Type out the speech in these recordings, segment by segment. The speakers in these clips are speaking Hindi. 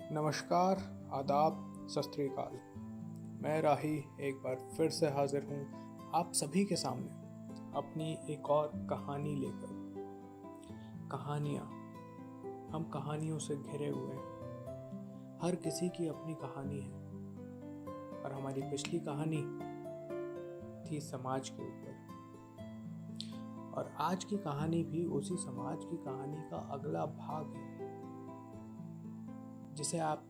नमस्कार, आदाब, सत श्री अकाल। मैं राही एक बार फिर से हाजिर हूँ आप सभी के सामने अपनी एक और कहानी लेकर। कहानियाँ, हम कहानियों से घिरे हुए हैं। हर किसी की अपनी कहानी है और हमारी पिछली कहानी थी समाज के ऊपर, और आज की कहानी भी उसी समाज की कहानी का अगला भाग है, जिसे आप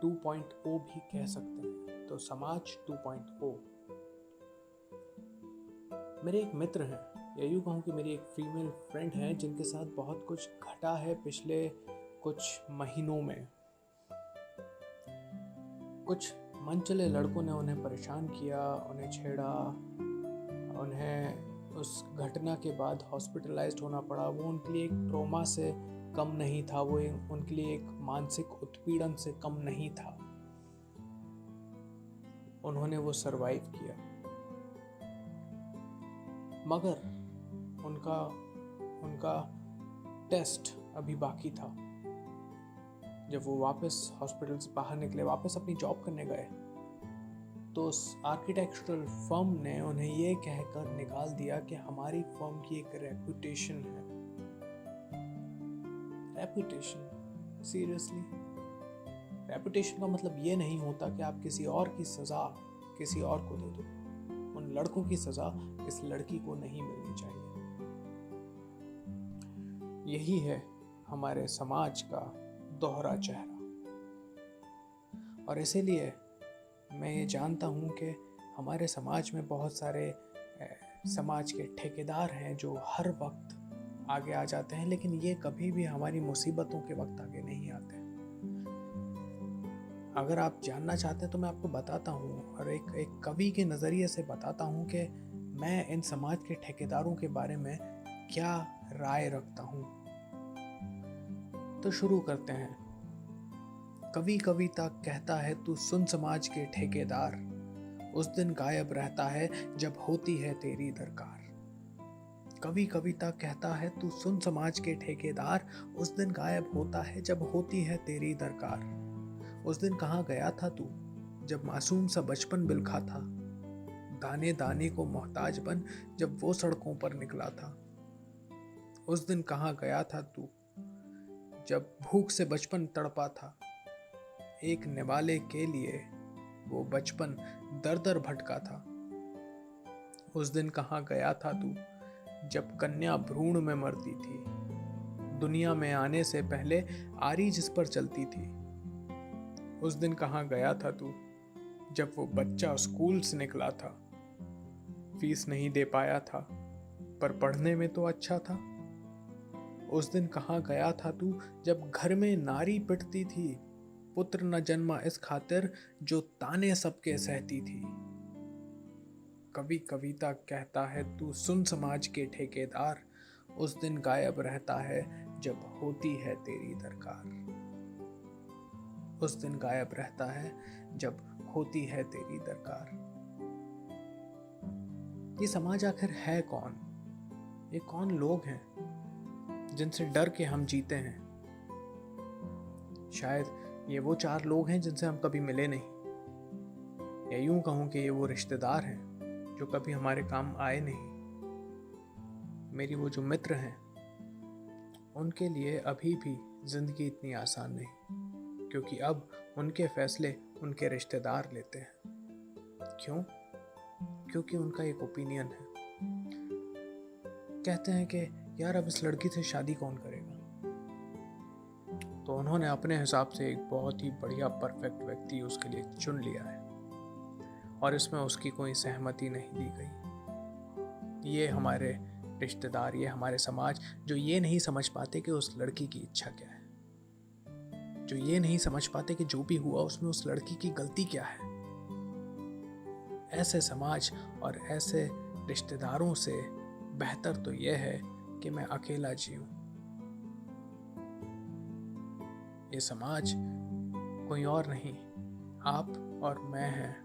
2.0 भी कह सकते हैं। तो समाज 2.0। मेरे एक मित्र हैं, या यूँ कहूँ कि मेरी एक फीमेल फ्रेंड है, जिनके साथ बहुत कुछ घटा है पिछले कुछ महीनों में। कुछ मनचले लड़कों ने उन्हें परेशान किया, उन्हें छेड़ा, उन्हें उस घटना के बाद हॉस्पिटलाइज्ड होना पड़ा। वो उनके लिए एक ट्रॉमा से कम नहीं था, वो उनके लिए एक मानसिक उत्पीड़न से कम नहीं था। उन्होंने वो सरवाइव किया, मगर उनका टेस्ट अभी बाकी था। जब वो वापस हॉस्पिटल से बाहर निकले, वापस अपनी जॉब करने गए, तो उस आर्किटेक्चरल फर्म ने उन्हें ये कहकर निकाल दिया कि हमारी फर्म की एक रेपुटेशन है। रेपुटेशन? सीरियसली? रेपुटेशन का मतलब ये नहीं होता कि आप किसी और की सजा किसी और को दे दो। उन लड़कों की सजा इस लड़की को नहीं मिलनी चाहिए। यही है हमारे समाज का दोहरा चेहरा। और इसीलिए मैं ये जानता हूँ कि हमारे समाज में बहुत सारे समाज के ठेकेदार हैं जो हर वक्त आगे आ जाते हैं, लेकिन ये कभी भी हमारी मुसीबतों के वक्त आगे नहीं आते। अगर आप जानना चाहते हैं तो मैं आपको बताता हूँ, और एक कवि के नज़रिए से बताता हूँ कि मैं इन समाज के ठेकेदारों के बारे में क्या राय रखता हूँ। तो शुरू करते हैं। कवि कविता कहता है तू सुन समाज के ठेकेदार, उस दिन गायब रहता है जब होती है तेरी दरकार। कवि कविता कहता है तू सुन समाज के ठेकेदार, उस दिन गायब होता है जब होती है तेरी दरकार। उस दिन कहाँ गया था तू जब मासूम सा बचपन बिलखा था, दाने दाने को मोहताज बन जब वो सड़कों पर निकला था। उस दिन कहाँ गया था तू जब भूख से बचपन तड़पा था, एक निवाले के लिए वो बचपन दर दर भटका था। उस दिन कहाँ गया था तू जब कन्या भ्रूण में मरती थी, दुनिया में आने से पहले आरी जिस पर चलती थी। उस दिन कहाँ गया था तू जब वो बच्चा स्कूल से निकला था, फीस नहीं दे पाया था पर पढ़ने में तो अच्छा था। उस दिन कहाँ गया था तू जब घर में नारी पिटती थी, पुत्र न जन्मा इस खातिर जो ताने सबके सहती थी। कवि कविता कहता है तू सुन समाज के ठेकेदार, उस दिन गायब रहता है जब होती है तेरी दरकार। उस दिन गायब रहता है जब होती है तेरी दरकार। ये समाज आखिर है कौन? ये कौन लोग हैं जिनसे डर के हम जीते हैं? शायद ये वो 4 लोग हैं जिनसे हम कभी मिले नहीं, या यूं कहूं कि ये वो रिश्तेदार हैं जो कभी हमारे काम आए नहीं। मेरी वो जो मित्र हैं, उनके लिए अभी भी जिंदगी इतनी आसान नहीं, क्योंकि अब उनके फैसले उनके रिश्तेदार लेते हैं। क्यों? क्योंकि उनका एक ओपिनियन है। कहते हैं कि यार अब इस लड़की से शादी कौन करेगा? तो उन्होंने अपने हिसाब से एक बहुत ही बढ़िया परफेक्ट व्यक्ति उसके लिए चुन लिया है, और इसमें उसकी कोई सहमति नहीं दी गई। ये हमारे रिश्तेदार, ये हमारे समाज जो ये नहीं समझ पाते कि उस लड़की की इच्छा क्या है, जो ये नहीं समझ पाते कि जो भी हुआ उसमें उस लड़की की गलती क्या है। ऐसे समाज और ऐसे रिश्तेदारों से बेहतर तो यह है कि मैं अकेला जीऊं। ये समाज कोई और नहीं, आप और मैं हैं।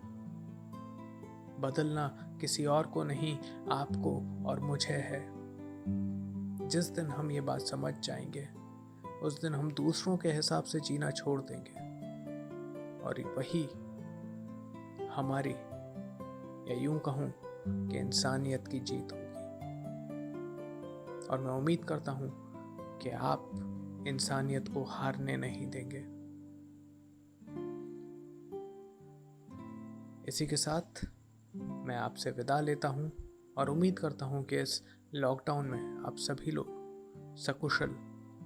बदलना किसी और को नहीं, आपको और मुझे है। जिस दिन हम ये बात समझ जाएंगे, उस दिन हम दूसरों के हिसाब से जीना छोड़ देंगे और वही हमारी, या यूं कहूं कि इंसानियत की जीत होगी। और मैं उम्मीद करता हूं कि आप इंसानियत को हारने नहीं देंगे। इसी के साथ मैं आपसे विदा लेता हूं और उम्मीद करता हूं कि इस लॉकडाउन में आप सभी लोग सकुशल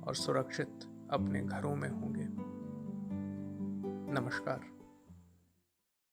और सुरक्षित अपने घरों में होंगे। नमस्कार।